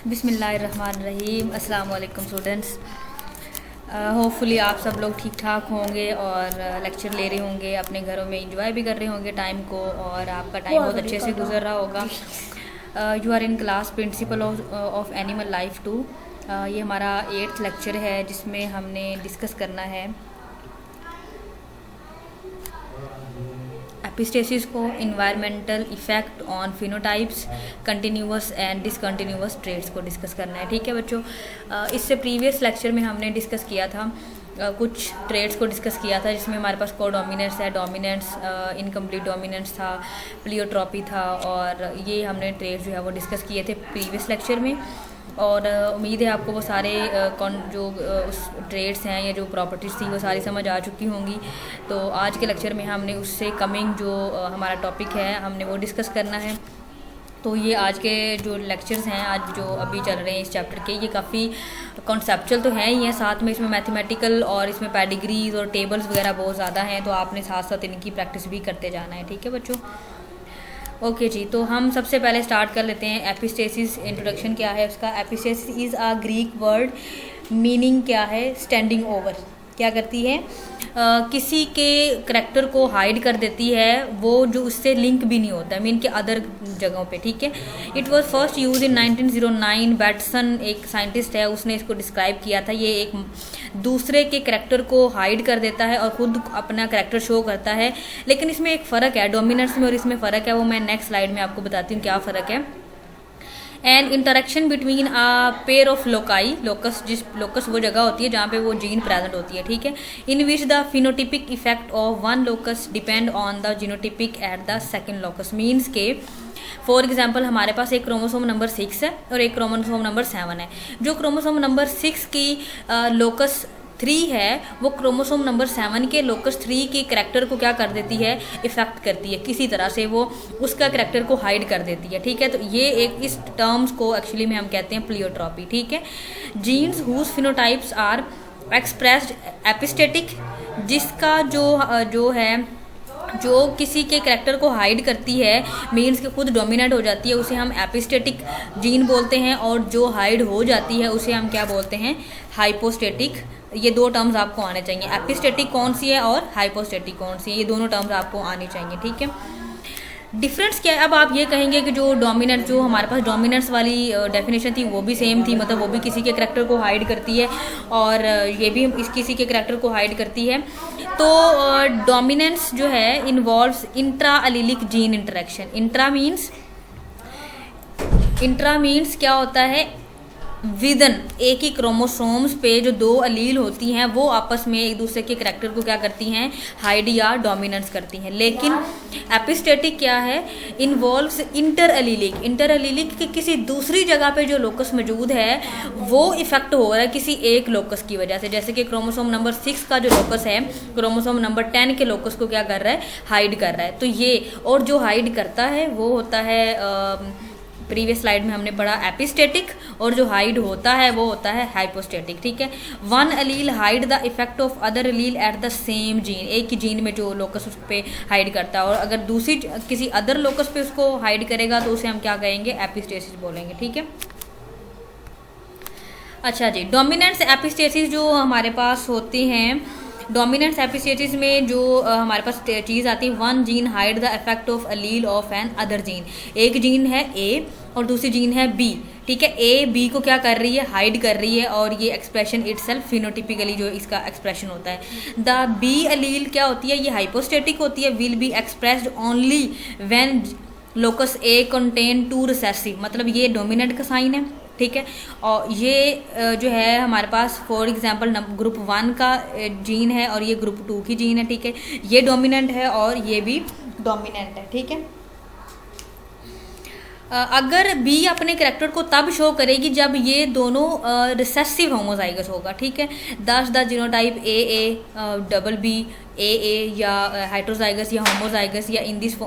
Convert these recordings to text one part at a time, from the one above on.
बिस्मिल्लाहिर्रहमानिर्रहीम। अस्सलाम वालेकुम स्टूडेंट्स। होपफुली आप सब लोग ठीक ठाक होंगे और लेक्चर ले रहे होंगे, अपने घरों में इंजॉय भी कर रहे होंगे टाइम को, और आपका टाइम बहुत अच्छे से गुजर रहा होगा। You are in class principle of animal life 2। ये हमारा 8th लेक्चर है जिसमें हमने डिस्कस करना है एपिस्टेसिस को, environmental effect on phenotypes, continuous and discontinuous traits को डिस्कस करना है। ठीक है बच्चों, इससे प्रीवियस लेक्चर में हमने डिस्कस किया था कुछ ट्रेड्स को डिस्कस किया था, जिसमें हमारे पास कोडोमिनेंट्स है, डोमिनेंट्स, इनकम्प्लीट डोमिनेंट्स था, प्लियोट्रॉपी था, और ये हमने ट्रेड्स जो है वो डिस्कस किए थे प्रीवियस लेक्चर में। और उम्मीद है आपको वो सारे उस ट्रेड्स हैं या जो प्रॉपर्टीज़ थी वो सारी समझ आ चुकी होंगी। तो आज के लेक्चर में हमने उससे कमिंग जो हमारा टॉपिक है हमने वो डिस्कस करना है। तो ये आज के जो लेक्चर्स हैं आज जो अभी चल रहे हैं इस चैप्टर के, ये काफ़ी कॉन्सेप्चुअल तो हैं ही हैं, साथ में इसमें मैथमेटिकल और इसमें पेडिग्रीज और टेबल्स वगैरह बहुत ज़्यादा हैं, तो आपने साथ साथ इनकी प्रैक्टिस भी करते जाना है। ठीक है बच्चों, ओके जी। तो हम सबसे पहले स्टार्ट कर लेते हैं एपिस्टेसिस। इंट्रोडक्शन क्या है उसका? Epistasis is a Greek word, meaning क्या है? Standing over. क्या करती है? किसी के करैक्टर को हाइड कर देती है, वो जो उससे लिंक भी नहीं होता है, मीन के अदर जगहों पे। ठीक है, it was first use in 1909। Bateson एक साइंटिस्ट है, उसने इसको डिस्क्राइब किया था। ये एक दूसरे के करैक्टर को हाइड कर देता है और ख़ुद अपना करैक्टर शो करता है, लेकिन इसमें एक फ़र्क है, डोमिनेंट्स में और इसमें फ़र्क है, वो मैं नेक्स्ट स्लाइड में आपको बताती हूँ क्या फ़र्क है। And interaction between a pair of loci, locus वो जगह होती है जहाँ पे वो जीन प्रेजेंट होती है। ठीक है, in which the phenotypic effect of one locus depend on the genotypic at the second locus. Means के फॉर एग्जाम्पल हमारे पास एक क्रोमोसोम नंबर 6 है और एक क्रोमोसोम नंबर 7 है। जो क्रोमोसोम नंबर 6 की लोकस 3 है, वो क्रोमोसोम नंबर 7 के लोकस 3 के करैक्टर को क्या कर देती है? इफेक्ट करती है, किसी तरह से वो उसका करैक्टर को हाइड कर देती है। ठीक है, तो ये एक इस टर्म्स को एक्चुअली में हम कहते हैं प्लियोट्रॉपी। ठीक है, genes whose phenotypes are expressed epistatic, जिसका जो है जो किसी के करैक्टर को हाइड करती है, मीन्स के खुद डोमिनेंट हो जाती है, उसे हम एपिस्टेटिक जीन बोलते हैं, और जो हाइड हो जाती है उसे हम क्या बोलते हैं? हाइपोस्टेटिक। ये दो टर्म्स आपको आने चाहिए, एपिस्टेटिक कौन सी है और हाइपोस्टेटिक कौन सी है, ये दोनों टर्म्स आपको आनी चाहिए। ठीक है, डिफरेंस क्या है? अब आप ये कहेंगे कि जो डोमिनेंट, जो हमारे पास डोमिनेंट्स वाली डेफिनेशन थी वो भी सेम थी, मतलब वो भी किसी के करैक्टर को हाइड करती है और ये भी किसी के करैक्टर को हाइड करती है। तो डोमिनेंस जो है involves intra allelic gene interaction. Intra means क्या होता है? विदन एक ही क्रोमोसोम्स पे जो दो अलील होती हैं वो आपस में एक दूसरे के करैक्टर को क्या करती हैं? हाइड या डोमिनेंस करती हैं। लेकिन एपिस्टेटिक क्या है? इन्वॉल्व्स इंटर अलीलिक के किसी दूसरी जगह पे जो लोकस मौजूद है वो इफेक्ट हो रहा है किसी एक लोकस की वजह से। जैसे कि क्रोमोसोम नंबर 6 का जो लोकस है, क्रोमोसोम नंबर 10 के लोकस को क्या कर रहा है? हाइड कर रहा है। तो ये, और जो हाइड करता है वो होता है प्रीवियस स्लाइड में हमने पढ़ा एपिस्टेटिक, और जो हाइड होता है वो होता है हाइपोस्टेटिक। ठीक है, one allele hide the effect of other allele at the same gene, एक ही जीन में जो लोकस उस पे हाइड करता है, और अगर दूसरी किसी अदर लोकस पे उसको हाइड करेगा तो उसे हम क्या कहेंगे? एपिस्टेसिस बोलेंगे। ठीक है, अच्छा जी। डोमिनेंट्स एपिस्टेसिस जो हमारे पास होते हैं, डोमिनेंट्स एपिस्टेसिस में जो हमारे पास चीज़ आती है, one gene hide the effect of allele of another gene. एक जीन है ए और दूसरी जीन है बी। ठीक है, ए बी को क्या कर रही है? हाइड कर रही है, और ये एक्सप्रेशन इटसेल्फ फिनोटिपिकली जो इसका एक्सप्रेशन होता है। द बी अलील क्या होती है? ये हाइपोस्टेटिक होती है, will be expressed only when locus A contain 2 recessive, मतलब ये डोमिनेंट का साइन है। ठीक है, और ये जो है हमारे पास फॉर एग्जांपल ग्रुप 1 का जीन है और ये ग्रुप 2 की जीन है। ठीक है, ये डोमिनेंट है और ये भी डोमिनेंट है। ठीक है, अगर बी अपने करैक्टर को तब शो करेगी जब ये दोनों रिसेसिव होमोजाइगस होगा। ठीक है, thus the genotype a double b a या हेटेरोजाइगस या होमोजाइगस या इन दिस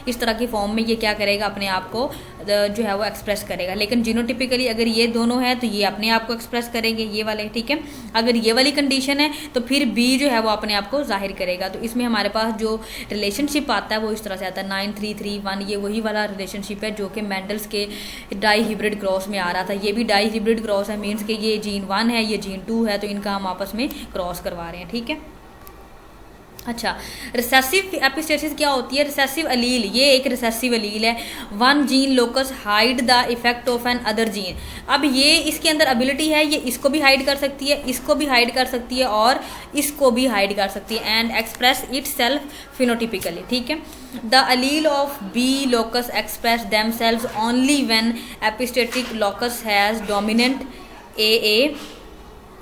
इस तरह की फॉर्म में ये क्या करेगा, अपने आप को जो है वो एक्सप्रेस करेगा। लेकिन जीनोटिपिकली अगर ये दोनों है तो ये अपने आप को एक्सप्रेस करेंगे, ये वाले, ठीक है। अगर ये वाली कंडीशन है तो फिर बी जो है वो अपने आप को जाहिर करेगा। तो इसमें हमारे पास जो रिलेशनशिप आता है वो इस तरह से आता है 9331, ये वही वाला रिलेशनशिप है जो कि मेंडल्स के डाई हिब्रिड क्रॉस में आ रहा था। ये भी डाई हिब्रिड क्रॉस है, मीन्स कि ये जीन 1 है, ये जीन 2 है, तो इनका हम आपस में क्रॉस करवा रहे हैं, ठीक है। अच्छा, रिसेसिव एपिस्टेसिस क्या होती है? रिसेसिव अलील, ये एक रिसेसिव अलील है। One gene locus hide the effect of another gene. अब ये इसके अंदर एबिलिटी है, ये इसको भी हाइड कर सकती है, इसको भी हाइड कर सकती है और इसको भी हाइड कर सकती है, and express itself phenotypically, ठीक है। The allele of b locus express themselves only when epistatic locus has dominant a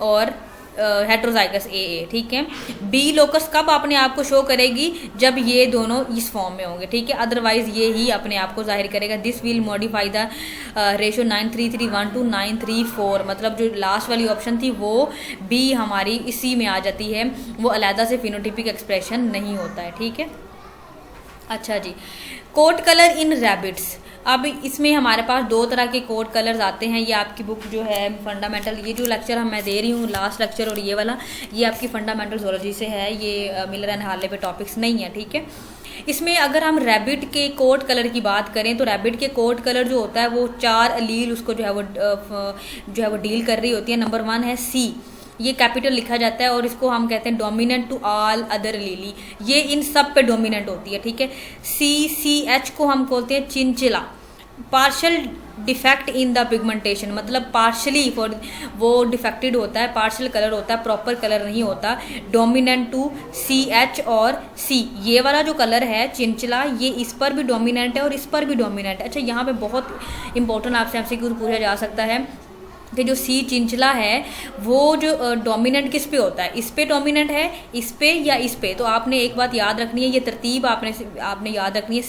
और हेटेरोजाइगस ए, ठीक है। बी लोकस कब अपने आप को शो करेगी? जब ये दोनों इस फॉर्म में होंगे, ठीक है। अदरवाइज ये ही अपने आप को जाहिर करेगा। This will modify the ratio 9331 to 934, मतलब जो लास्ट वाली ऑप्शन थी वो बी हमारी इसी में आ जाती है, वो अलहदा से फिनोटिपिक एक्सप्रेशन नहीं होता है, ठीक है। अच्छा जी, कोट कलर इन रैबिट्स। अब इसमें हमारे पास दो तरह के कोट कलर्स आते हैं। ये आपकी बुक जो है फंडामेंटल, ये जो लेक्चर मैं दे रही हूँ लास्ट लेक्चर, और ये वाला ये आपकी फंडामेंटल ज़ूलॉजी से है, ये मिलर एंड हार्ले पे टॉपिक्स नहीं है, ठीक है। इसमें अगर हम रैबिट के कोट कलर की बात करें तो रैबिट के कोट कलर जो होता है वो 4 अलील उसको जो है वो डील कर रही होती है। नंबर 1 है सी, ये कैपिटल लिखा जाता है और इसको हम कहते हैं डोमिनेंट टू ऑल अदर अलीली, ये इन सब पे डोमिनेंट होती है, ठीक है। CH को हम बोलते हैं chinchilla. Partial defect in the pigmentation, मतलब पार्शली फॉर वो डिफेक्टेड होता है, पार्शल कलर होता है, प्रॉपर कलर नहीं होता। डोमिनेंट टू CH और C, ये वाला जो कलर है चिंचला, ये इस पर भी डोमिनेंट है और इस पर भी डोमिनेंट है। अच्छा, यहाँ पे बहुत इंपॉर्टेंट आपसे MCQ पूछा जा सकता है कि जो सी चिंचला है वो जो डोमिनेंट किस पे होता है, इस पे डोमिनेंट है, इस पे या इस पे। तो आपने एक बात याद रखनी है, ये तरतीब आपने याद रखनी है,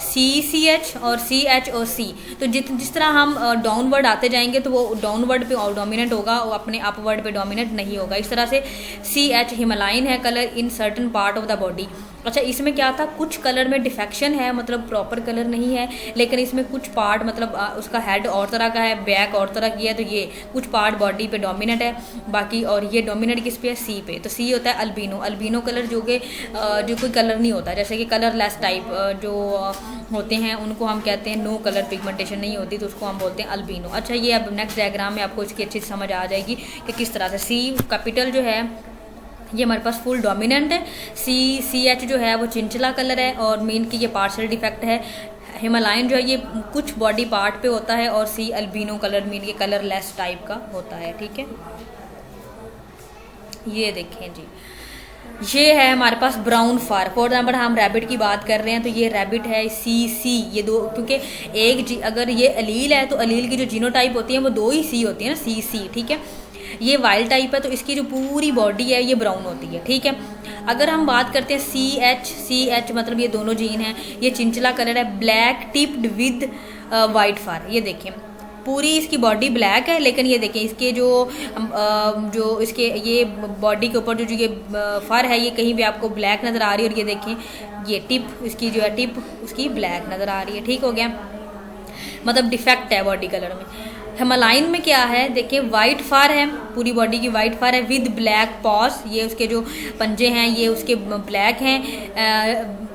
CH और CH और C। तो जिस तरह हम डाउनवर्ड आते जाएंगे तो वो डाउनवर्ड पे डोमिनेंट होगा, वो अपने अपवर्ड पे डोमिनेंट नहीं होगा। इस तरह से CH हिमालयन है colour in certain part of the body. अच्छा, इसमें क्या था, कुछ कलर में डिफेक्शन है, मतलब प्रॉपर कलर नहीं है, लेकिन इसमें कुछ पार्ट मतलब उसका हेड और तरह का है, बैक और तरह की है, तो ये कुछ पार्ट बॉडी पे डोमिनेंट है बाकी, और ये डोमिनेंट किस पे है, सी पे। तो सी होता है अल्बिनो। अल्बिनो कलर जो कोई कलर नहीं होता, जैसे कि कलरलेस टाइप जो होते हैं उनको हम कहते हैं नो कलर पिगमेंटेशन नहीं होती, तो उसको हम बोलते हैं अल्बिनो। अच्छा, ये अब नेक्स्ट डायग्राम में आपको इसकी अच्छी समझ आ जाएगी कि किस तरह से सी कैपिटल जो है ये हमारे पास फुल डोमिनेंट है, CH जो है वो चिंचला कलर है और मीन की ये पार्शल डिफेक्ट है। हिमालयन जो है ये कुछ बॉडी पार्ट पे होता है और C अल्बिनो कलर मीन ये कलरलेस टाइप का होता है, ठीक है। ये देखें जी, ये है हमारे पास ब्राउन फार। फॉर एग्जाम्पल हम रैबिट की बात कर रहे हैं तो ये रैबिट है CC, ये दो, क्योंकि अगर ये अलील है तो अलील की जो जीनोटाइप होती है वो 2 ही C होती है ना, CC, ठीक है। ये वाइल्ड टाइप है तो इसकी जो पूरी बॉडी है ये ब्राउन होती है, ठीक है। अगर हम बात करते हैं CH मतलब ये दोनों जीन हैं, ये चिंचला कलर है, ब्लैक टिप्ड विद वाइट फार। ये देखें पूरी इसकी बॉडी ब्लैक है, लेकिन ये देखें इसके जो इसके ये बॉडी के ऊपर जो ये फर है ये कहीं भी आपको ब्लैक नज़र आ रही है, और ये देखें ये टिप इसकी जो है टिप उसकी ब्लैक नज़र आ रही है, ठीक हो गया, मतलब डिफेक्ट है बॉडी कलर में। हिमालयन में क्या है, देखिए वाइट फार है, पूरी बॉडी की वाइट फार है विद ब्लैक पॉज, ये उसके जो पंजे हैं ये उसके ब्लैक हैं,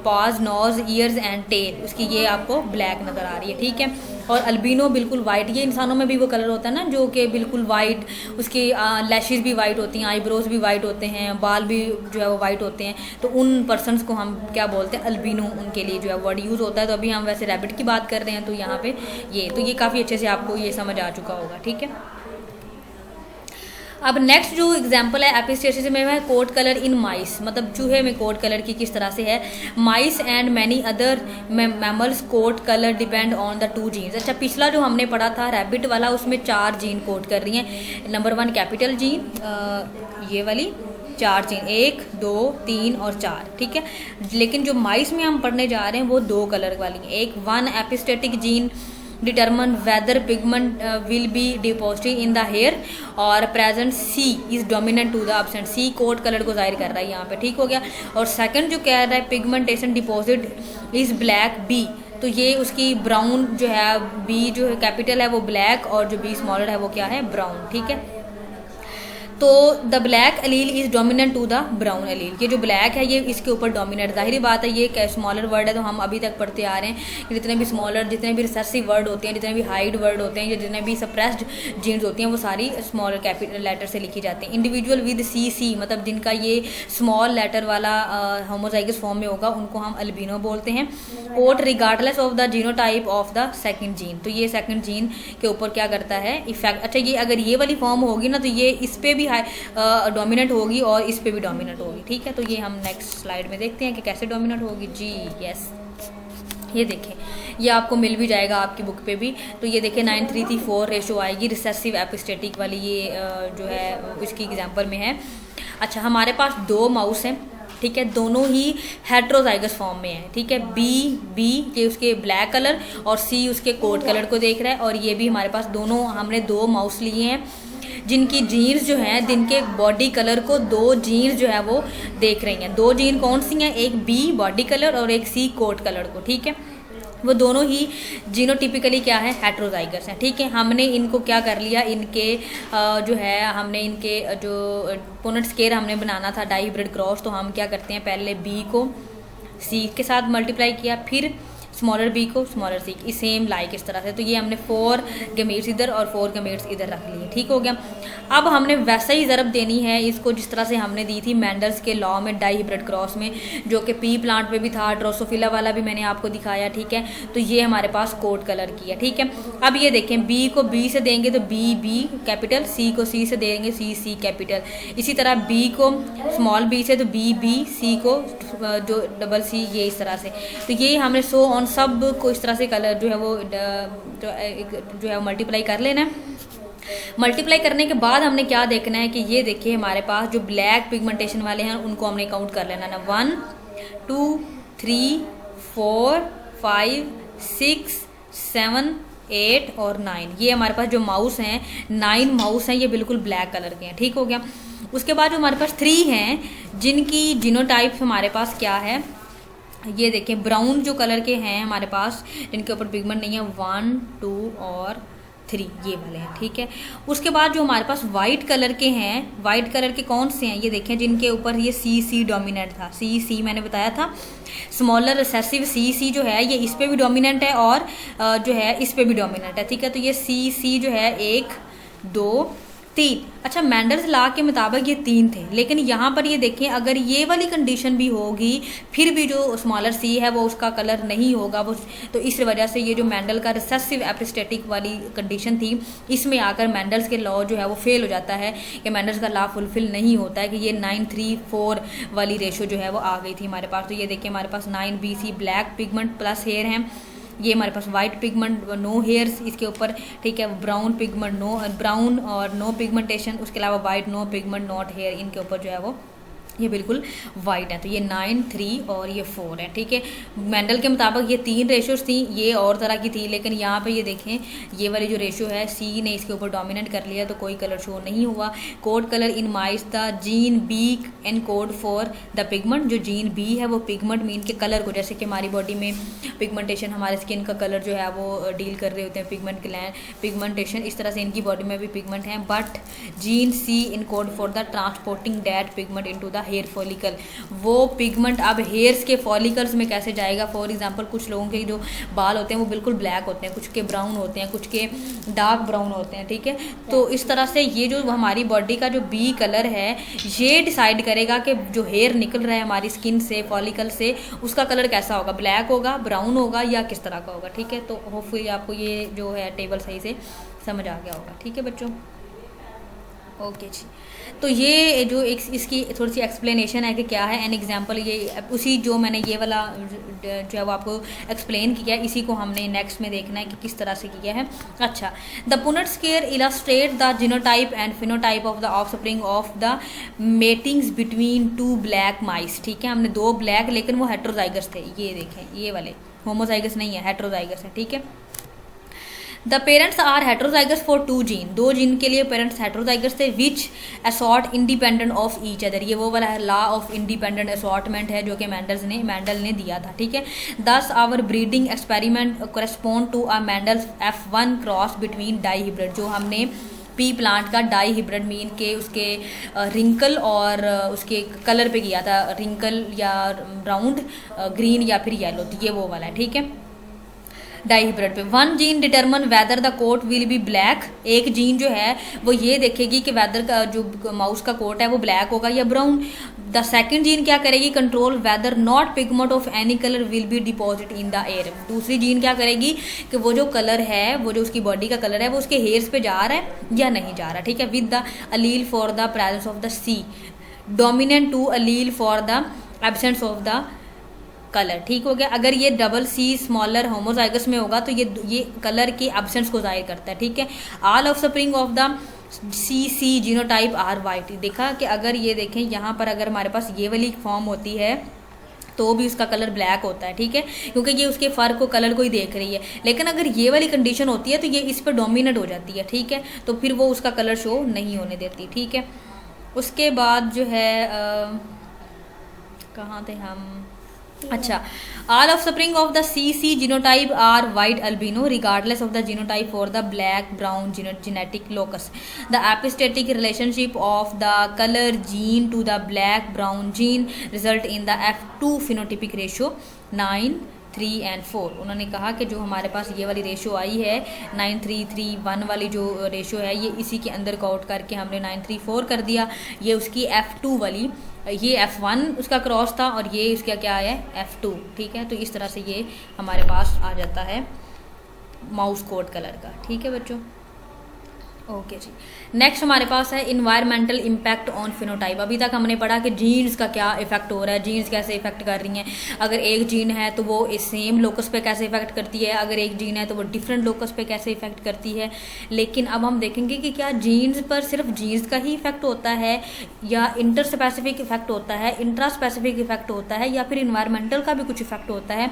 paws, nose, ears and tail उसकी ये आपको ब्लैक नज़र आ रही है, ठीक है। और अल्बिनो बिल्कुल वाइट, ये इंसानों में भी वो कलर होता है ना जो कि बिल्कुल वाइट, उसकी लैशेस भी वाइट होती हैं, आईब्रोज भी वाइट होते हैं, बाल भी जो है वो वाइट होते हैं, तो उन पर्सनस को हम क्या बोलते हैं, अल्बिनो, उनके लिए जो है वर्ड यूज़ होता है। तो अभी हम वैसे रैबिट की बात कर रहे हैं तो यहाँ पे ये काफ़ी अच्छे से आपको ये समझ आ चुका होगा, ठीक है। अब नेक्स्ट जो एग्जांपल है एपिस्टेसिस में है कोट कलर इन माइस, मतलब चूहे में कोट कलर की किस तरह से है। Mice and many other mammals coat colour depend on the 2 genes. अच्छा, पिछला जो हमने पढ़ा था रैबिट वाला उसमें 4 जीन कोट कर रही हैं। नंबर 1 कैपिटल जीन, ये वाली 4 जीन, 1, 2, 3 और 4, ठीक है। लेकिन जो माइस में हम पढ़ने जा रहे हैं वो 2 कलर वाली हैं। एक 1 epistatic gene determine whether pigment will be deposited in the hair, और present c is dominant to the absent, c coat colour को जाहिर कर रहा है यहाँ पे, ठीक हो गया। और सेकंड जो कह रहा है pigmentation deposit is black B, तो ये उसकी ब्राउन जो है, बी जो है कैपिटल है वो ब्लैक और जो बी स्मॉलर है वो क्या है, ब्राउन, ठीक है। तो the black allele is dominant to the brown allele, ये जो ब्लैक है ये इसके ऊपर डोमिनेंट, जाहिर बात है ये क्या स्मॉलर वर्ड है, तो हम अभी तक पढ़ते आ रहे हैं कि जितने भी स्मॉलर, जितने भी रिसेसिव वर्ड होते हैं, जितने भी हाइड वर्ड होते हैं, या जितने भी सप्रेस्ड जीन्स होती हैं वो सारी स्मॉलर कैपिटल लेटर से लिखी जाती हैं। इंडिविजुअल विद सी मतलब जिनका ये स्मॉल लेटर वाला होमोजाइगस फॉर्म में होगा उनको हम अल्बिनो बोलते हैं। Coat regardless of the genotype of the second gene, तो ये सेकंड जीन के ऊपर क्या करता है इफेक्ट। अच्छा, ये अगर ये वाली फॉर्म होगी ना तो ये इस पे भी डोमिनेंट होगी और इस पे भी डोमिनेंट होगी, ठीक है। तो ये हम नेक्स्ट स्लाइड में देखते हैं कि कैसे डोमिनेंट होगी जी। यस, ये देखें, ये आपको मिल भी जाएगा आपकी बुक पे भी। तो ये देखें 9:3:4 रेशो आएगी, रिसेसिव एपिस्टेटिक वाली ये जो है इसकी एग्जांपल में है। अच्छा, हमारे पास दो माउस हैं, ठीक है, दोनों ही हेट्रोजाइगस फॉर्म में है, ठीक है। बी ये उसके ब्लैक कलर और सी उसके कोट कलर को देख रहा है, और ये भी हमारे पास दोनों, हमने दो माउस लिए हैं जिनकी जीन्स जो हैं, जिनके बॉडी कलर को दो जीन्स जो है वो देख रही हैं। दो जीन कौन सी हैं, एक बी बॉडी कलर और एक सी कोट कलर को, ठीक है। वो दोनों ही जीनोटिपिकली क्या है, हेट्रोजाइगस हैं, ठीक है। हमने इनको क्या कर लिया, इनके जो है हमने इनके जो पुनेट स्क्वायर हमने बनाना था डाइब्रिड क्रॉस, तो हम क्या करते हैं पहले बी को सी के साथ मल्टीप्लाई किया, फिर स्मॉलर बी को स्मॉलर सी, सेम लाइक इस तरह से। तो ये हमने 4 गमेट्स इधर और 4 गमेट्स इधर रख लिए, ठीक हो गया। अब हमने वैसा ही ज़रब देनी है इसको जिस तरह से हमने दी थी मेंडल्स के लॉ में डाइब्रिड क्रॉस में, जो कि पी प्लांट पे भी था, ड्रोसोफिला वाला भी मैंने आपको दिखाया, ठीक है। तो ये हमारे पास कोट कलर की है, ठीक है। अब ये देखें, बी को बी से देंगे तो बी कैपिटल, सी को सी से देंगे सी कैपिटल, इसी तरह बी को स्मॉल बी से तो बी, सी को जो डबल सी, ये इस तरह से। तो ये हमने सो ऑन सब को इस तरह से कलर जो है वो जो है मल्टीप्लाई कर लेना है। मल्टीप्लाई करने के बाद हमने क्या देखना है कि ये देखिए हमारे पास जो ब्लैक पिगमेंटेशन वाले हैं उनको हमने काउंट कर लेना ना, 1 2 3 4 5 6 7 8 और 9। ये हमारे पास जो माउस हैं 9 माउस हैं, ये बिल्कुल ब्लैक कलर के हैं, ठीक हो गया। उसके बाद जो हमारे पास 3 हैं जिनकी जीनोटाइप हमारे पास क्या है, ये देखें ब्राउन जो कलर के हैं हमारे पास, जिनके ऊपर पिगमेंट नहीं है, 1 2 और 3 ये वाले हैं, ठीक है। उसके बाद जो हमारे पास वाइट कलर के हैं, वाइट कलर के कौन से हैं, ये देखें जिनके ऊपर ये सी डोमिनेंट था, सी मैंने बताया था, स्मॉलर रिसेसिव सी जो है ये इस पे भी डोमिनेंट है और जो है इस पे भी डोमिनेंट है, ठीक है। तो ये सी जो है 1 2 3। अच्छा, मेंडल्स लॉ के मुताबिक ये 3 थे, लेकिन यहाँ पर ये देखें अगर ये वाली कंडीशन भी होगी फिर भी जो स्मॉलर सी है वो उसका कलर नहीं होगा वो, तो इस वजह से ये जो मेंडल का रिसेसिव एपिस्टेटिक वाली कंडीशन थी इसमें आकर मेंडल्स के लॉ जो है वो फेल हो जाता है कि मेंडल्स का लॉ फुलफिल नहीं होता है कि ये 9:3:4 वाली रेशो जो है वो आ गई थी हमारे पास। तो ये देखिए हमारे पास 9BC black pigment plus hair हैं, ये हमारे पास वाइट पिगमेंट नो हेयर्स इसके ऊपर, ठीक है। ब्राउन पिगमेंट नो, ब्राउन और नो पिगमेंटेशन, उसके अलावा white no pigment not hair, इनके ऊपर जो है वो ये बिल्कुल वाइट है। तो ये 9 3 और ये 4 है, ठीक है। मेंडल के मुताबिक ये 3 रेशोज थी, ये और तरह की थी, लेकिन यहाँ पे ये देखें ये वाली जो रेशो है सी ने इसके ऊपर डोमिनेट कर लिया तो कोई कलर शो नहीं हुआ। Code colour in mice the gene B and code for the pigment, जो जीन बी है वो पिगमेंट मीन के कलर को, जैसे कि हमारी बॉडी में पिगमेंटेशन हमारे स्किन का कलर जो है वो डील कर रहे होते हैं पिगमेंटेशन, इस तरह से इनकी बॉडी में भी पिगमेंट हैं। But gene C in code for the transporting that pigment into the hair follicle, वो पिगमेंट अब हेयर्स के फॉलिकल्स में कैसे जाएगा। फॉर एग्जांपल कुछ लोगों के जो बाल होते हैं वो बिल्कुल ब्लैक होते हैं, कुछ के ब्राउन होते हैं, कुछ के डार्क ब्राउन होते हैं, ठीक है। तो इस तरह से ये जो हमारी बॉडी का जो बी कलर है ये डिसाइड करेगा कि जो हेयर निकल रहा है हमारी स्किन से फॉलिकल से उसका कलर कैसा होगा, ब्लैक होगा, ब्राउन होगा या किस तरह का होगा, ठीक है। तो होपफुली आपको ये जो है टेबल सही से समझ आ गया होगा, ठीक है बच्चों। ओके जी, तो ये जो एक इसकी थोड़ी सी एक्सप्लेनेशन है कि क्या है एन एग्जांपल, ये उसी जो मैंने ये वाला जो है वो आपको एक्सप्लेन किया, इसी को हमने नेक्स्ट में देखना है कि किस तरह से किया है। अच्छा, the Punnett square illustrate the genotype and phenotype of the offspring of the matings between 2 black mice, ठीक है। हमने 2 ब्लैक, लेकिन वो हेट्रोजाइगस थे, ये देखें ये वाले होमोजाइगस नहीं है, हेट्रोजाइगस है, ठीक है। The parents are heterozygous for 2 gene, 2 gene के लिए पेरेंट्स हेट्रोजाइगस थे, which assort independent of each other, ये वो वाला लॉ ऑफ इंडिपेंडेंट असॉर्टमेंट है जो कि मैंडल ने दिया था, ठीक है। Thus our breeding experiment correspond to a Mendel F1 cross between dihybrid, जो हमने पी प्लांट का डाई हिब्रिड मीन के उसके रिंकल और उसके कलर पे किया था, रिंकल या राउंड, ग्रीन या फिर येलो, तो ये वो वाला है, ठीक है, डाई हिब्रिड पे। 1 gene determine whether the coat will be black, एक जीन जो है वो ये देखेगी कि वेदर का जो माउस का कोट है वो ब्लैक होगा या ब्राउन। द सेकंड जीन क्या करेगी, control whether not pigment of any colour will be deposit in the air, दूसरी जीन क्या करेगी कि वो जो कलर है, वो जो उसकी बॉडी का कलर है वो उसके हेयर्स पे जा रहा है या नहीं जा रहा, ठीक है। With the allele for the presence of the c, dominant to allele for the absence of the colour, ठीक हो गया। अगर ये डबल सी स्मॉलर होमोजाइगस में होगा तो ये कलर के एब्सेंस को जाहिर करता है, ठीक है। All offspring of the C genotype are white, देखा कि अगर ये देखें यहाँ पर अगर हमारे पास ये वाली फॉर्म होती है तो भी उसका कलर ब्लैक होता है, ठीक है, क्योंकि ये उसके फर को कलर को ही देख रही है। लेकिन अगर ये वाली कंडीशन होती है तो ये इस पर डोमिनेट हो जाती है, ठीक है, तो फिर वो उसका कलर शो नहीं होने देती, ठीक है। उसके बाद जो है कहाँ थे हम, अच्छा, all offspring of the C genotype are white albino regardless of the genotype for the black brown genetic locus, the epistatic relationship of the colour gene to the black brown gene result in the F2 phenotypic ratio 9, 3 and 4। उन्होंने कहा कि जो हमारे पास ये वाली ratio आई है 9, 3, 3, 1 वाली जो रेशो है ये इसी के अंदर काउंट करके हमने 9, 3, 4 कर दिया, ये उसकी F2 वाली, ये F1 उसका क्रॉस था और ये इसका क्या है F2, ठीक है। तो इस तरह से ये हमारे पास आ जाता है माउस कोट कलर का, ठीक है बच्चों। ओके जी, नेक्स्ट हमारे पास है इन्वायरमेंटल इम्पैक्ट ऑन फिनोटाइप। अभी तक हमने पढ़ा कि जीन्स का क्या इफेक्ट हो रहा है, जीन्स कैसे इफेक्ट कर रही हैं, अगर एक जीन है तो वो इस सेम लोकस पे कैसे इफेक्ट करती है, अगर एक जीन है तो वो डिफरेंट लोकस पे कैसे इफेक्ट करती है। लेकिन अब हम देखेंगे कि क्या जीन्स पर सिर्फ जीन्स का ही इफेक्ट होता है या इंटर स्पेसिफिक इफेक्ट होता है, इंट्रा स्पेसिफिक इफेक्ट होता है, या फिर इन्वायरमेंटल का भी कुछ इफेक्ट होता है।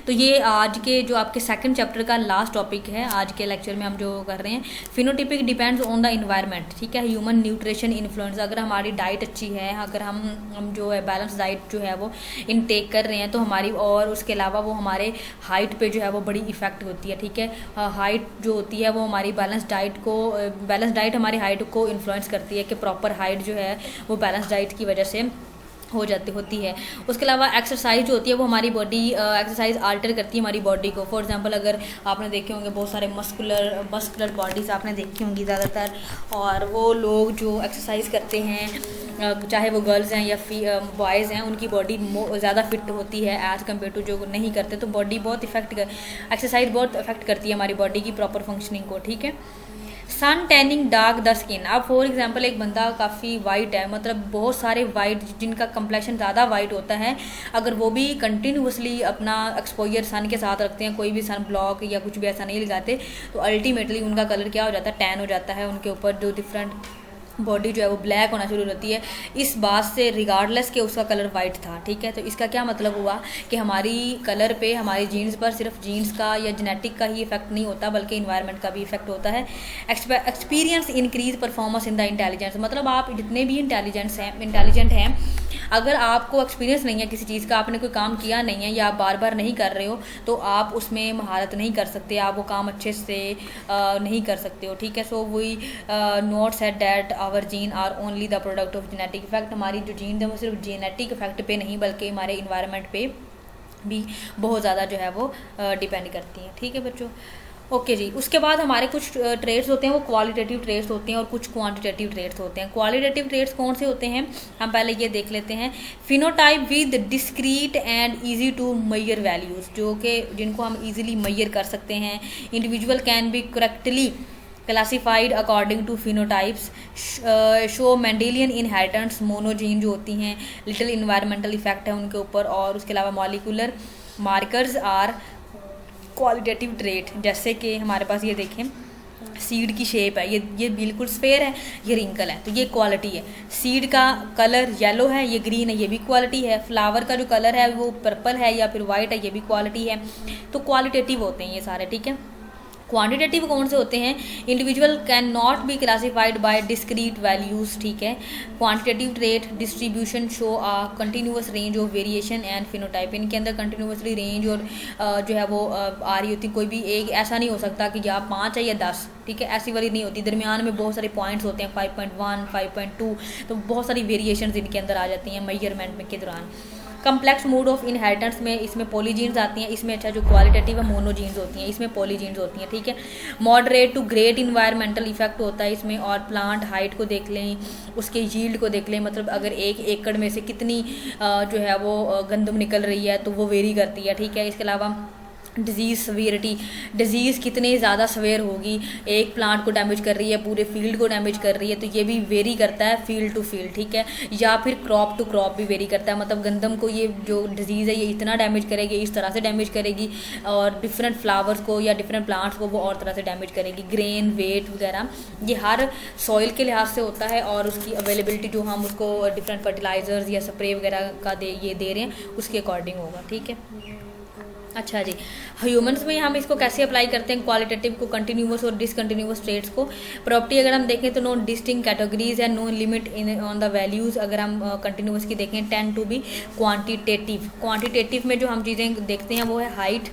तो ये आज के जो आपके सेकंड चैप्टर का लास्ट टॉपिक है आज के लेक्चर में हम जो कर रहे हैं, phenotypic depends on the environment, ठीक है। ह्यूमन न्यूट्रिशन इन्फ्लुएंस, अगर हमारी डाइट अच्छी है, अगर हम जो है बैलेंस डाइट जो है वो इनटेक कर रहे हैं तो हमारी, और उसके अलावा वो हमारे हाइट पे जो है वो बड़ी इफेक्ट होती है, ठीक है। हाइट जो होती है वो हमारी बैलेंस डाइट हमारी हाइट को इन्फ्लुएंस करती है कि प्रॉपर हाइट जो है वो बैलेंस डाइट की वजह से होती है। उसके अलावा एक्सरसाइज जो होती है वो हमारी बॉडी एक्सरसाइज आल्टर करती है हमारी बॉडी को। फॉर एग्जांपल अगर आपने देखे होंगे बहुत सारे मस्कुलर बॉडीज आपने देखी होंगी ज़्यादातर, और वो लोग जो एक्सरसाइज करते हैं चाहे वो गर्ल्स हैं या बॉयज़ हैं, उनकी बॉडी ज़्यादा फिट होती है एज़ कम्पेयर टू जो नहीं करते। तो बॉडी बहुत एक्सरसाइज बहुत इफेक्ट करती है हमारी बॉडी की प्रॉपर फंक्शनिंग को, ठीक है। Sun tanning dark the skin, अब फॉर एग्जांपल एक बंदा काफ़ी वाइट है, मतलब बहुत सारे वाइट जिनका कंप्लेक्शन ज़्यादा वाइट होता है, अगर वो भी कंटिन्यूसली अपना एक्सपोजर सन के साथ रखते हैं, कोई भी सन ब्लॉक या कुछ भी ऐसा नहीं लगाते, तो अल्टीमेटली उनका कलर क्या हो जाता है, टैन हो जाता है, उनके ऊपर जो डिफरेंट बॉडी जो है वो ब्लैक होना शुरू होती है, इस बात से रिगार्डलेस के उसका कलर वाइट था, ठीक है। तो इसका क्या मतलब हुआ कि हमारी कलर पे, हमारी जीन्स पर सिर्फ जीन्स का या जेनेटिक का ही इफेक्ट नहीं होता बल्कि इन्वायरमेंट का भी इफेक्ट होता है। Experience increase performance in the intelligence, मतलब आप जितने भी इंटेलिजेंट हैं, अगर आपको एक्सपीरियंस नहीं है किसी चीज़ का, आपने कोई काम किया नहीं है या आप बार बार नहीं कर रहे हो, तो आप उसमें महारत नहीं कर सकते, आप वो काम अच्छे से नहीं कर सकते हो, ठीक है। So we not said that our gene are only the product of genetic effect, हमारी जो जीन है वो सिर्फ जेनेटिक इफेक्ट पे नहीं बल्कि हमारे इन्वायरमेंट पे भी बहुत ज़्यादा जो है वो डिपेंड करती हैं, ठीक है बच्चों। ओके जी, उसके बाद हमारे कुछ ट्रेड्स होते हैं वो क्वालिटेटिव ट्रेड्स होते हैं और कुछ क्वांटिटेटिव ट्रेड्स होते हैं। क्वालिटेटिव ट्रेड्स कौन से होते हैं, हम पहले ये देख लेते हैं। Phenotype with discrete and easy to measure values, जो कि जिनको हम इजीली मेजर कर सकते हैं। Individual can be correctly classified according to phenotypes, show Mendelian inheritance, monogene जो होती हैं, लिटिल इन्वायरमेंटल इफेक्ट है उनके ऊपर, और उसके अलावा molecular markers are qualitative trait. जैसे कि हमारे पास ये देखें सीड की शेप है, ये बिल्कुल स्फेयर है, ये रिंकल है, तो ये क्वालिटी है। सीड का कलर येलो है, ये ग्रीन है, ये भी क्वालिटी है। फ्लावर का जो कलर है वो पर्पल है या फिर वाइट है, ये भी क्वालिटी है। तो क्वालिटेटिव होते हैं ये सारे, ठीक है। क्वांटिटेटिव कौन से होते हैं, individual can not be classified by discrete values, ठीक है। Quantitative trait distribution show a continuous range of variation and phenotype, इनके अंदर कंटिन्यूसली रेंज और जो है वो आ रही होती, कोई भी एक ऐसा नहीं हो सकता कि या 5 है या 10, ठीक है, ऐसी वाली नहीं होती। दरमियान में बहुत सारे पॉइंट्स होते हैं, 5.1 5.2, तो बहुत सारी वेरिएशंस इनके अंदर आ जाती हैं मेजरमेंट के दौरान। कम्प्लेक्स मोड ऑफ इनहेरिटेंस में इसमें पॉलीजीन्स आती हैं, इसमें अच्छा जो क्वालिटेटिव है मोनोजीन्स होती हैं, इसमें पॉलीजीन्स होती हैं, ठीक है। Moderate to great environmental effect होता है इसमें, और प्लांट हाइट को देख लें, उसके यील्ड को देख लें, मतलब अगर 1 एकड़ में से कितनी जो है वो गंदम निकल रही है तो वो वेरी करती है, ठीक है। इसके अलावा डिज़ीज़ सवेरिटी, डिज़ीज़ कितने ज़्यादा सवेयर होगी, एक प्लांट को डैमेज कर रही है, पूरे फील्ड को डैमेज कर रही है, तो ये भी वेरी करता है फील्ड टू फील्ड, ठीक है। या फिर क्रॉप टू क्रॉप भी वेरी करता है, मतलब गंदम को ये जो डिज़ीज़ है ये इतना डैमेज करेगी, इस तरह से डैमेज करेगी, और डिफरेंट फ्लावर्स को या डिफरेंट प्लांट्स को वो और तरह से डैमेज करेगी। ग्रेन वेट वगैरह ये हर सॉइल के लिहाज से होता है, और उसकी अवेलेबिलिटी जो हम उसको डिफरेंट फर्टिलाइजर्स या स्प्रे वगैरह का दे रहे हैं उसके अकॉर्डिंग होगा, ठीक है। अच्छा जी, ह्यूमंस में हम इसको कैसे अप्लाई करते हैं क्वालिटेटिव को, कंटिन्यूअस और डिसकंटिन्यूअस ट्रेड्स को। प्रॉपर्टी अगर हम देखें तो नो डिस्टिंक्ट कैटेगरीज है, no limit in on the values. अगर हम कंटिन्यूअस की देखें, tend to be quantitative. Quantitative में जो हम चीज़ें देखते हैं वो है हाइट,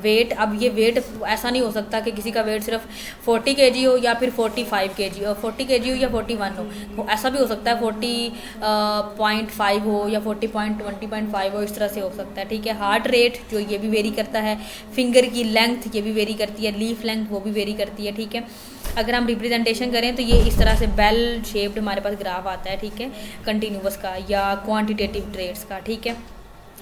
वेट। अब ये वेट ऐसा नहीं हो सकता कि किसी का वेट सिर्फ 40 kg हो या फिर 45 kg, और 40 kg हो या 41 हो, ऐसा भी हो सकता है 40.5 हो या 40.20.5 हो, इस तरह से हो सकता है, ठीक है। हार्ट रेट जो ये भी वेरी करता है, फिंगर की लेंथ ये भी वेरी करती है, लीफ लेंथ वो भी वेरी करती है, ठीक है। अगर हम रिप्रेजेंटेशन करें तो ये इस तरह से बेल शेप्ड हमारे पास ग्राफ आता है, ठीक है, कंटिन्यूअस का या क्वान्टिटेटिव ट्रेड्स का, ठीक है।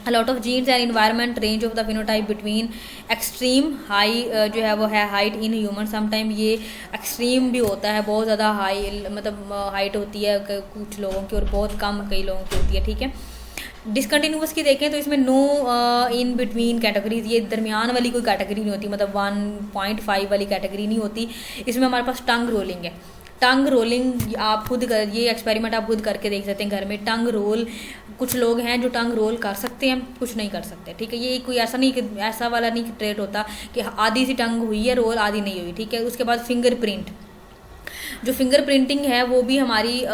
A lot of genes and environment range of the phenotype between extreme high जो है वो है height in human। sometime ये extreme भी होता है, बहुत ज़्यादा हाई मतलब हाइट होती है कुछ लोगों की और बहुत कम कई लोगों की होती है, ठीक है। डिसकंटिन्यूअस की देखें तो इसमें नो इन बिटवीन कैटेगरीज, ये दरमियान वाली कोई कैटेगरी नहीं होती, मतलब 1.5 वाली कैटेगरी नहीं होती। इसमें हमारे पास टंग रोलिंग है। टंग रोलिंग आप खुद कर, ये एक्सपेरिमेंट आप खुद करके देख सकते हैं घर में। टंग रोल कुछ लोग हैं जो टंग रोल कर सकते हैं, कुछ नहीं कर सकते, ठीक है। ये कोई ऐसा नहीं कि ऐसा वाला नहीं ट्रेट होता कि आधी सी टंग हुई है रोल आधी नहीं हुई, ठीक है। उसके बाद फिंगरप्रिंट, जो फिंगर प्रिंटिंग है वो भी हमारी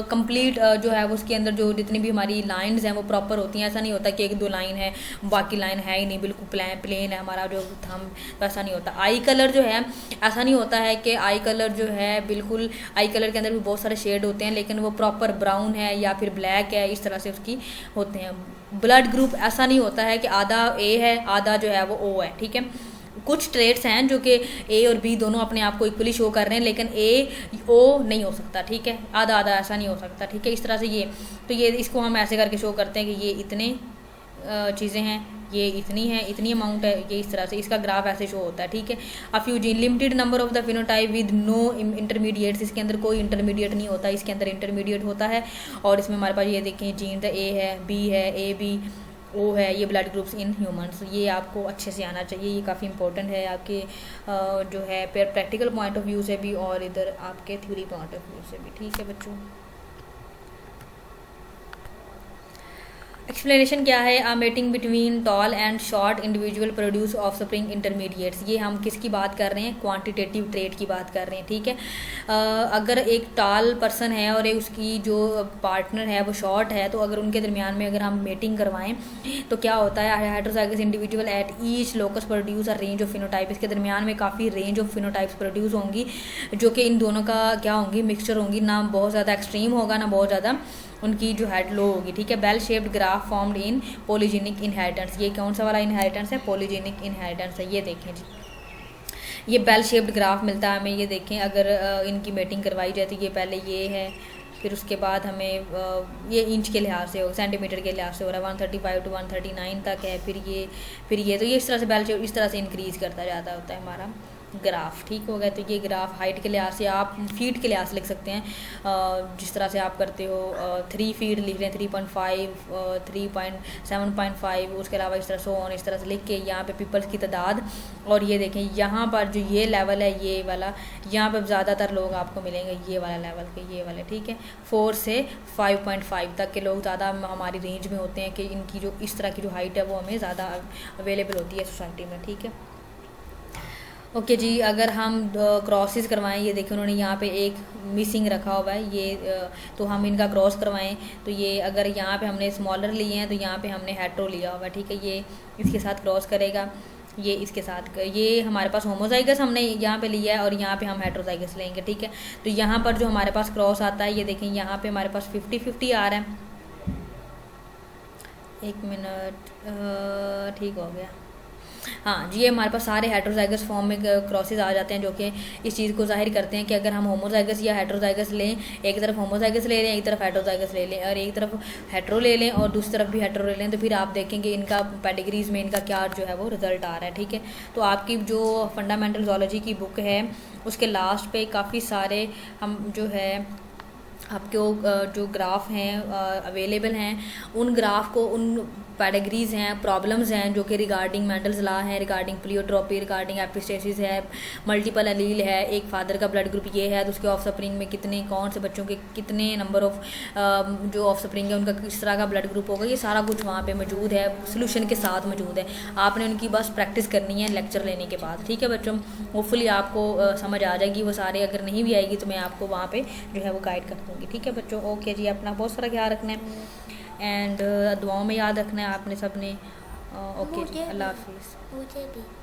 कंप्लीट जो है वो उसके अंदर जो जितनी भी हमारी लाइंस हैं वो प्रॉपर होती हैं। ऐसा नहीं होता कि 1-2 लाइन है बाकी लाइन है ही नहीं, बिल्कुल प्लेन है हमारा जो थंब, वैसा नहीं होता। आई कलर जो है ऐसा नहीं होता है कि आई कलर जो है बिल्कुल, आई कलर के अंदर भी बहुत सारे शेड होते हैं लेकिन वो प्रॉपर ब्राउन है या फिर ब्लैक है, इस तरह से उसकी होते हैं। ब्लड ग्रुप ऐसा नहीं होता है कि आधा ए है आधा जो है वो ओ है, ठीक है। कुछ ट्रेड्स हैं जो कि ए और बी दोनों अपने आप को इक्वली शो कर रहे हैं, लेकिन ए ओ नहीं हो सकता, ठीक है, आधा आधा ऐसा नहीं हो सकता, ठीक है। इस तरह से ये तो ये इसको हम ऐसे करके शो करते हैं कि ये इतने चीज़ें हैं, ये इतनी है, इतनी अमाउंट है, ये इस तरह से इसका ग्राफ ऐसे शो होता है, ठीक है। A few gene limited number of the phenotype with no intermediates, इसके अंदर कोई इंटरमीडिएट नहीं होता, इसके अंदर इंटरमीडिएट होता है। और इसमें हमारे पास ये देखें जीन द ए है, बी है, ए बी ओ है, ये ब्लड ग्रुप्स इन ह्यूमंस, ये आपको अच्छे से आना चाहिए, ये काफ़ी इंपॉर्टेंट है आपके जो है प्रैक्टिकल पॉइंट ऑफ व्यू से भी और इधर आपके थ्योरी पॉइंट ऑफ व्यू से भी, ठीक है बच्चों। एक्सप्लेनेशन क्या है, a mating between tall and short individual produce offspring intermediates. ये हम किसकी बात कर रहे हैं, क्वांटिटेटिव ट्रेड की बात कर रहे हैं, ठीक है। अगर एक टॉल पर्सन है और उसकी जो पार्टनर है वो शॉर्ट है, तो अगर उनके दरमियान में अगर हम मेटिंग करवाएं तो क्या होता है, heterozygous individual at each locus produce a range of phenotype. इसके दरमियान में काफ़ी रेंज ऑफ फिनोटाइप्स प्रोड्यूस होंगी जो कि इन दोनों का क्या होंगी, मिक्सचर होंगी, ना बहुत ज़्यादा एक्सट्रीम होगा ना बहुत ज़्यादा उनकी जो हेड लो होगी, ठीक है। Bell shaped graph formed in polygenic inheritance, ये कौन सा वाला इनहेरिटेंस है, पॉलीजेनिक इनहेरिटेंस है, ये देखें जी, ये बेल शेप्ड ग्राफ मिलता है हमें। ये देखें अगर इनकी मेटिंग करवाई जाए तो ये पहले ये है, फिर उसके बाद हमें ये इंच के लिहाज से हो, सेंटीमीटर के लिहाज से हो रहा है, 135 to 139 तक है, फिर ये तो ये इस तरह से बेल शेप इस तरह से इंक्रीज़ करता जाता होता है हमारा ग्राफ, ठीक हो गया। तो ये ग्राफ हाइट के लिहाज से आप फीट के लिहाज से लिख सकते हैं, जिस तरह से आप करते हो 3 फीट लिख लें, 3.5 3.7.5, उसके अलावा इस तरह से ऑन इस तरह से लिख के यहाँ पे पीपल्स की तादाद, और ये देखें यहाँ पर जो ये लेवल है ये वाला, यहाँ पर ज़्यादातर लोग आपको मिलेंगे ये वाला लेवल के, ये वाले, ठीक है। 4 से 5.5 तक के लोग ज़्यादा हमारी रेंज में होते हैं कि इनकी जो इस तरह की जो हाइट है वो हमें ज़्यादा अवेलेबल होती है सोसाइटी में, ठीक है। ओके जी, अगर हम क्रॉसेस करवाएं, ये देखिए उन्होंने यहाँ पे एक मिसिंग रखा हुआ है ये, तो हम इनका क्रॉस करवाएं तो ये अगर यहाँ पे हमने स्मॉलर लिए हैं तो यहाँ पे हमने हेट्रो लिया हुआ है, ठीक है। ये इसके साथ क्रॉस करेगा, ये इसके साथ, ये हमारे पास होमोजाइगस हमने यहाँ पे लिया है और यहाँ पे हम हेट्रोजाइगस लेंगे, ठीक है। तो यहाँ पर जो हमारे पास क्रॉस आता है, ये देखें यहाँ पे हमारे पास 50-50 आ रहा है। एक मिनट, ठीक हो गया। हाँ जी, ये हमारे पास सारे हेट्रोजाइगस फॉर्म में क्रॉसेस आ जाते हैं, जो कि इस चीज़ को जाहिर करते हैं कि अगर हम होमोजाइगस या हेट्रोजाइगस लें, एक तरफ होमोजाइगस ले लें, एक तरफ हेट्रोजाइगस ले लें, और एक तरफ हेट्रो ले लें और दूसरी तरफ भी हेट्रो ले लें, तो फिर आप देखेंगे इनका पेडिग्रीज में इनका क्या जो है वो रिजल्ट आ रहा है, ठीक है। तो आपकी जो फंडामेंटल ज़ूलॉजी की बुक है उसके लास्ट पे काफ़ी सारे हम जो है आपके जो ग्राफ हैं अवेलेबल हैं, उन ग्राफ को, उन पैडाग्रीज हैं, प्रॉब्लम्स हैं जो कि रिगार्डिंग मेंडल्स लॉ है, रिगार्डिंग प्लियोट्रोपी, रिगार्डिंग एपिस्टेसिस है, मल्टीपल अलील है, एक फादर का ब्लड ग्रुप ये है तो उसके ऑफ स्प्रिंग में कितने, कौन से बच्चों के कितने नंबर ऑफ जो ऑफ स्प्रिंग है उनका किस तरह का ब्लड ग्रुप होगा, ये सारा कुछ वहाँ पे मौजूद है, सोल्यूशन के साथ मौजूद है। आपने उनकी बस प्रैक्टिस करनी है लेक्चर लेने के बाद, ठीक है बच्चों। होपफुली आपको समझ आ जाएगी वो सारे, अगर नहीं भी आएगी तो मैं आपको वहाँ पर जो है वो गाइड कर दूँगी, ठीक है बच्चों। ओके जी, अपना बहुत सारा ख्याल रखना है एंड दुआओं में याद रखना है आपने सब ने। ओके जी, अल्लाह हाफिज़।